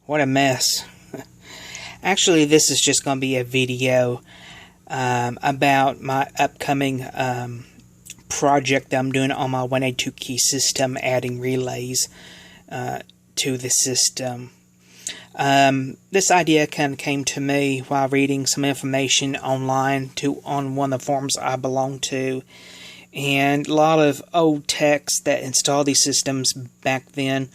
what a mess. Actually, this is just going to be a video about my upcoming project that I'm doing on my 182 key system, adding relays to the system. This idea kind of came to me while reading some information online on one of the forums I belong to, and a lot of old techs that installed these systems back then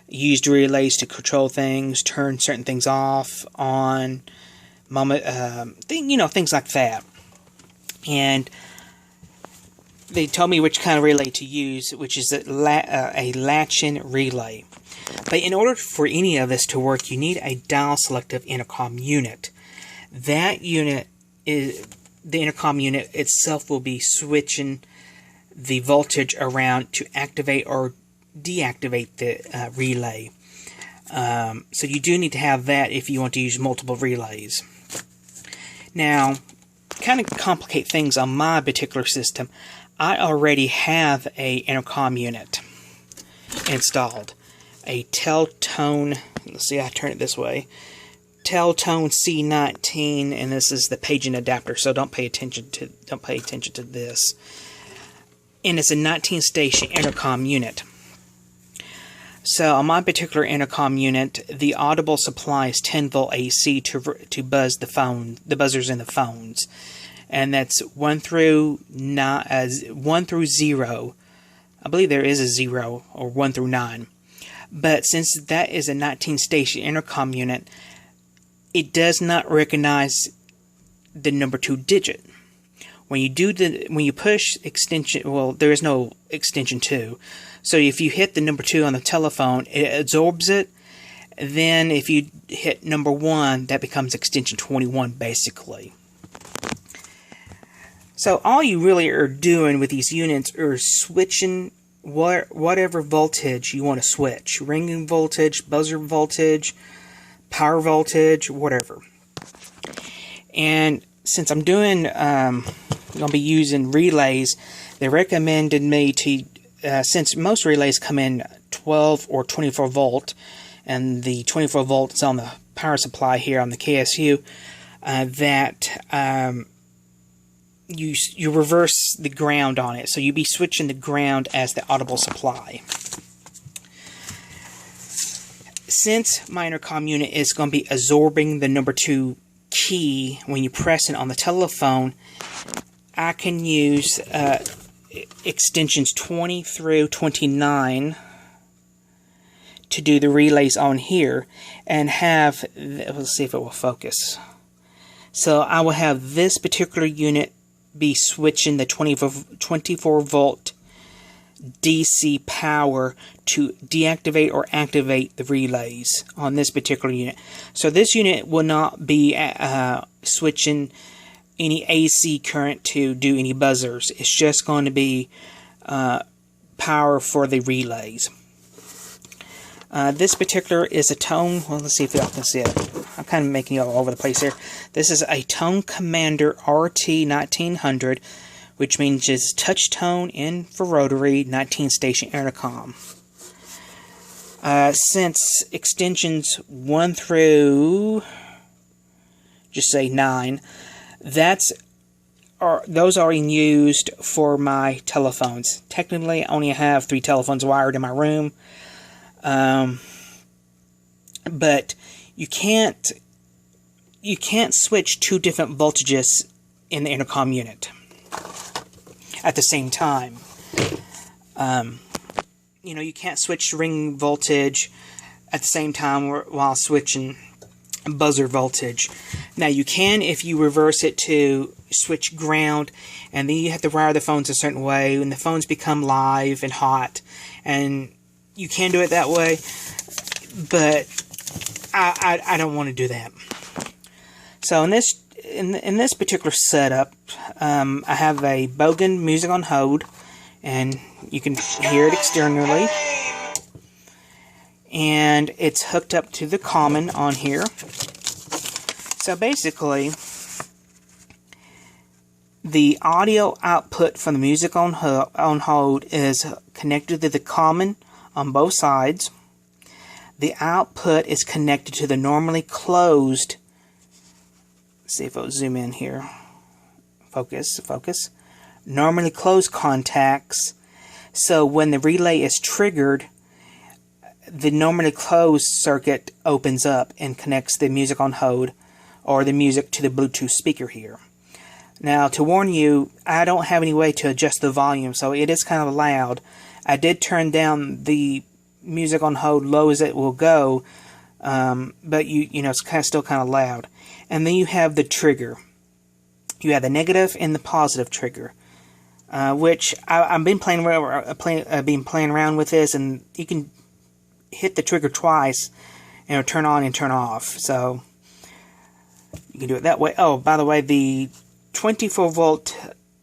used relays to control things, turn certain things off, on, things like that. And they told me which kind of relay to use, which is a latch-in relay. But in order for any of this to work, you need a dial-selective intercom unit. That unit is the intercom unit itself will be switching the voltage around to activate or deactivate the relay. So you do need to have that if you want to use multiple relays. Now, kind of complicate things on my particular system, I already have a intercom unit installed. A Teltone, let's see, I turn it this way, Teltone C19, and this is the paging adapter, so don't pay attention to this. And it's a 19-station intercom unit. So on my particular intercom unit, the audible supply is 10 volt AC to buzz the buzzers in the phones, and that's 1 through 0. I believe there is a 0 or 1 through 9. But since that is a 19-station intercom unit, it does not recognize the number 2 digit. When you push extension, well, there is no extension 2. So if you hit the number 2 on the telephone, it absorbs it. Then if you hit number 1, that becomes extension 21, basically. So all you really are doing with these units are switching whatever voltage you want to switch. Ringing voltage, buzzer voltage, power voltage, whatever. And since I'm going to be using relays, they recommended me to, since most relays come in 12 or 24 volt, and the 24 volt is on the power supply here on the KSU, that you reverse the ground on it, so you'd be switching the ground as the audible supply. Since my intercom unit is going to be absorbing the number 2 key when you press it on the telephone, I can use extensions 20 through 29 to do the relays on here, and have, let's see if it will focus. So I will have this particular unit be switching the 24 volt DC power to deactivate or activate the relays on this particular unit. So this unit will not be switching any AC current to do any buzzers. It's just going to be power for the relays. This particular is a Tone, well, let's see if y'all can see it. I'm kind of making it all over the place here. This is a Tone Commander RT1900, which means it's touch tone infrarotary 19-station intercom. Since extensions 1 through, just say 9, those are used for my telephones. Technically, I only have 3 telephones wired in my room. But you can't switch 2 different voltages in the intercom unit at the same time. You can't switch ring voltage at the same time while switching buzzer voltage. Now you can if you reverse it to switch ground, and then you have to wire the phones a certain way, and the phones become live and hot, and you can do it that way, but I don't want to do that. So in this particular setup, I have a Bogen Music on Hold, and you can hear it externally, and it's hooked up to the common on here. So basically, the audio output from the Music on Hold is connected to the common on both sides. the output is connected to the normally closed, let's see if I'll zoom in here, focus, normally closed contacts. So when the relay is triggered, the normally closed circuit opens up and connects the music on hold or the music to the Bluetooth speaker here. Now, to warn you, I don't have any way to adjust the volume, so it is kind of loud. I did turn down the music on hold low as it will go, but you know, it's still kind of loud. And then you have the trigger. You have the negative and the positive trigger, which I've been playing around with this, and you can hit the trigger twice and it'll turn on and turn off. So you can do it that way. Oh, by the way, the 24 volt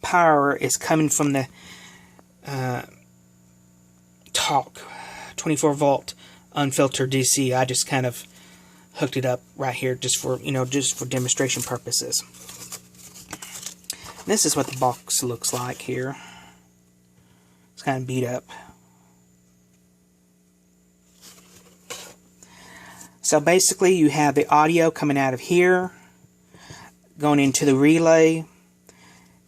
power is coming from the Talk 24 volt unfiltered DC. I just kind of hooked it up right here just for, you know, just for demonstration purposes. This is what the box looks like here. It's kind of beat up. So basically you have the audio coming out of here, going into the relay,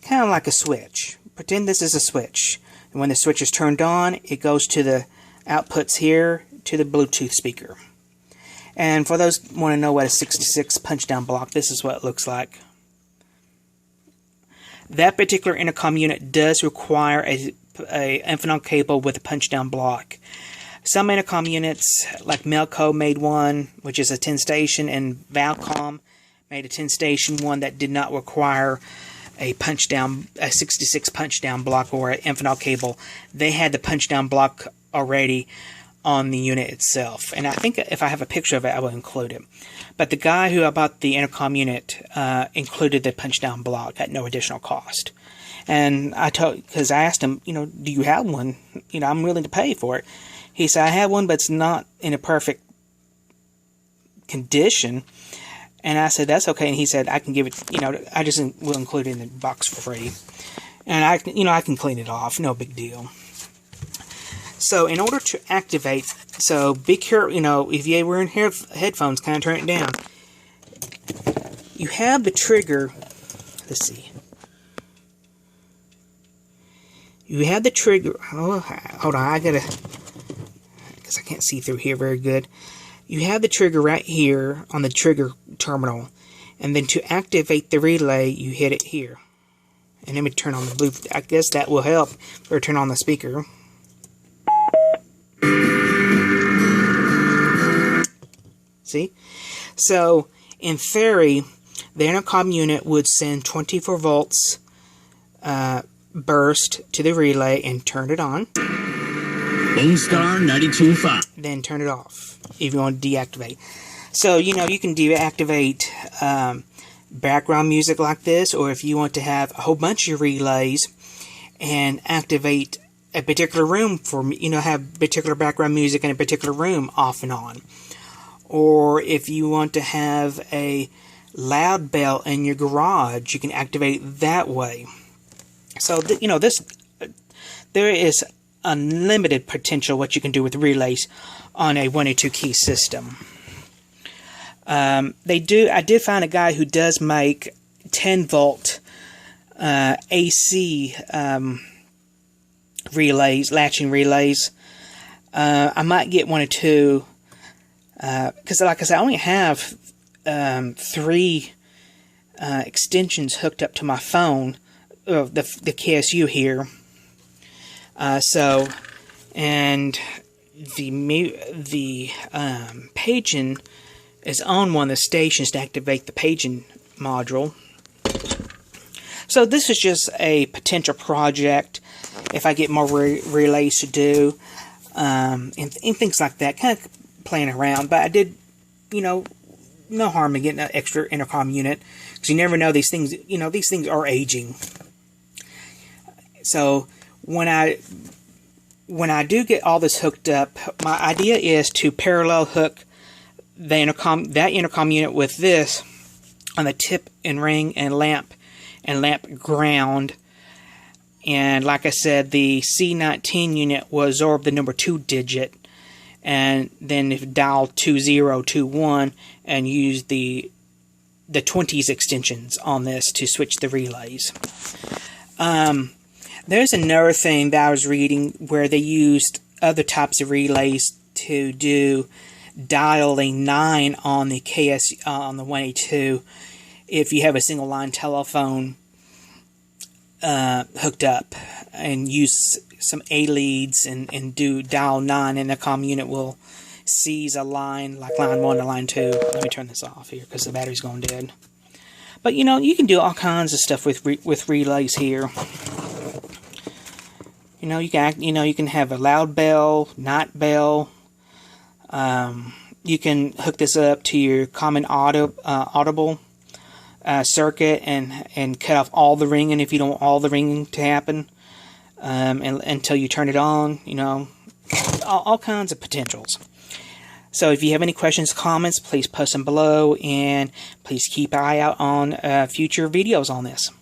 kind of like a switch. Pretend this is a switch. And when the switch is turned on, it goes to the outputs here to the Bluetooth speaker. And for those who want to know what a 66 punch-down block, this is what it looks like. That particular intercom unit does require a Infinal cable with a punch-down block. Some intercom units, like Melco made one, which is a 10-station, and Valcom made a 10-station one that did not require a 66 punch-down block or an Infinal cable. They had the punch-down block already on the unit itself. And I think if I have a picture of it, I will include it. But the guy who I bought the intercom unit included the punch-down block at no additional cost. And because I asked him, you know, do you have one? You know, I'm willing to pay for it. He said, I have one, but it's not in a perfect condition. And I said, that's okay. And he said, I can give it, you know, I just will include it in the box for free. And I can clean it off, no big deal. So in order to activate, so be careful, you know, if you were in headphones, kind of turn it down. You have the trigger, let's see. You have the trigger, oh, hold on, I gotta, because I can't see through here very good. You have the trigger right here on the trigger terminal, and then to activate the relay, you hit it here. And let me turn on the Bluetooth. I guess that will help, or turn on the speaker. See? So, in theory, the intercom unit would send 24 volts burst to the relay and turn it on. Lone Star 92.5. Then turn it off if you want to deactivate. So, you know, you can deactivate background music like this, or if you want to have a whole bunch of relays and activate a particular room for, you know, have particular background music in a particular room off and on. Or if you want to have a loud bell in your garage, you can activate it that way. So, you know, there is unlimited potential what you can do with relays on a 1 or 2 key system. I did find a guy who does make 10 volt AC relays, latching relays. I might get 1 or 2 because, like I said, I only have 3 extensions hooked up to my phone, the KSU here. And the paging is on one of the stations to activate the paging module. So this is just a potential project if I get more relays to do, and things like that, kind of playing around. But I did, you know, no harm in getting an extra intercom unit, because you never know, these things, you know, these things are aging. So when I do get all this hooked up, my idea is to parallel hook that intercom unit with this on the tip and ring and lamp ground. And like I said, the C19 unit will absorb the number 2 digit and then if dial 2021 and use the 20s extensions on this to switch the relays. There's another thing that I was reading where they used other types of relays to do dialing 9 on the on the 182 if you have a single line telephone hooked up, and use some A leads and do dial 9, and the comm unit will seize a line like line 1 to line 2. Let me turn this off here because the battery's going dead. But you know, you can do all kinds of stuff with relays here. You know, you can have a loud bell, night bell. You can hook this up to your common audible circuit and cut off all the ringing if you don't want all the ringing to happen, and until you turn it on. You know, all kinds of potentials. So if you have any questions, comments, please post them below, and please keep an eye out on future videos on this.